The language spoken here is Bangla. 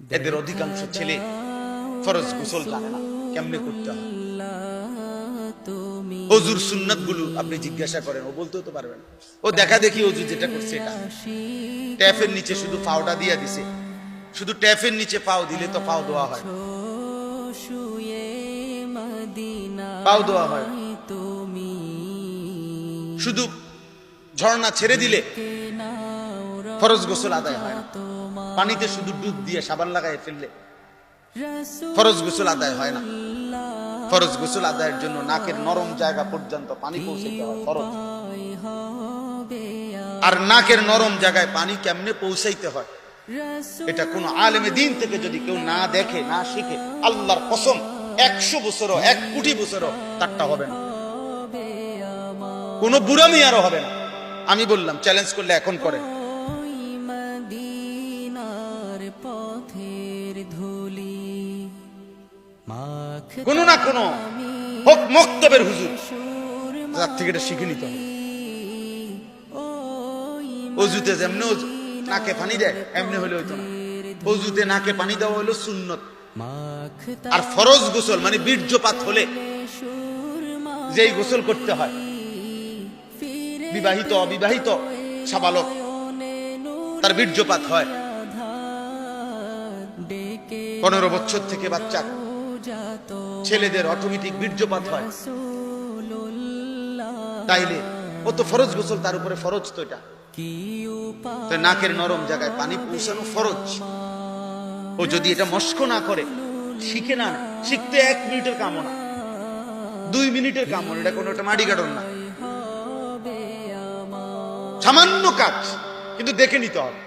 এদের অধিকাংশ ছেলে ফরজ গোসল জানে না কেমনে করতে হয়। অজুর সুন্নাত গুলো আপনি জিজ্ঞাসা করেন, ও বলতেও তো পারবেন। ও দেখা দেখি অজু যেটা করছে এটা ট্যাপের নিচে শুধু পাওটা দিয়া দিছে, শুধু ট্যাপের নিচে পাও দিলে তো পাও ধোয়া হয়, পাও ধোয়া হয়। শুধু ঝর্ণা ছেড়ে দিলে ফরজ গোসল আদায় হয় না। পানিতে শুধু ডুব দিয়ে সাবান লাগায় ফেললে ফরজ গোসল আদায় হয় না। ফরজ গোসল আদায়ের জন্য নাকের নরম জায়গা পর্যন্ত পানি পৌঁছাইতে হয় ফরজ। আর নাকের নরম জায়গায় পানি কেমনে পৌঁছাইতে হয় এটা কোন আলেমে দিন থেকে যদি কেউ না দেখে না শিখে, আল্লাহর কসম 100 বছরও 1 কোটি বছরও তারটা হবে না, কোন বুড়া মিয়ারও হবে না। আমি বললাম চ্যালেঞ্জ করলে এখন করেন। কোন না কোন হক মক্তবের হুজুর যার থেকে এটা শিখে নিতে হবে। অজুতে যেমনি নাকে পানি দেয় এমনি হলে হইতো না। অজুতে নাকে পানি দেওয়া হলো সুন্নত। আর ফরজ গোসল মানে বীর্যপাত হলে যেই গোসল করতে হয়, বিবাহিত অবিবাহিত সাবালক তার বীর্যপাত হয়, 15 বছর থেকে বাচ্চা ছেলেদের অটোমেটিক বীর্যপাত হয়। তাইলে ও তো ফরজ গোসল, তার উপরে ফরজ তো এটা। নাকের নরম জায়গায় পানি পৌঁছানো ফরজ। ও যদি এটা মস্ক না করে, শিখে না, শিখতে 1 মিনিটের কামও না, 2 মিনিটের কামও না, এটা কোনো একটা মাটি কাটন না, সামান্য কাজ, কিন্তু দেখে নিতে হবে।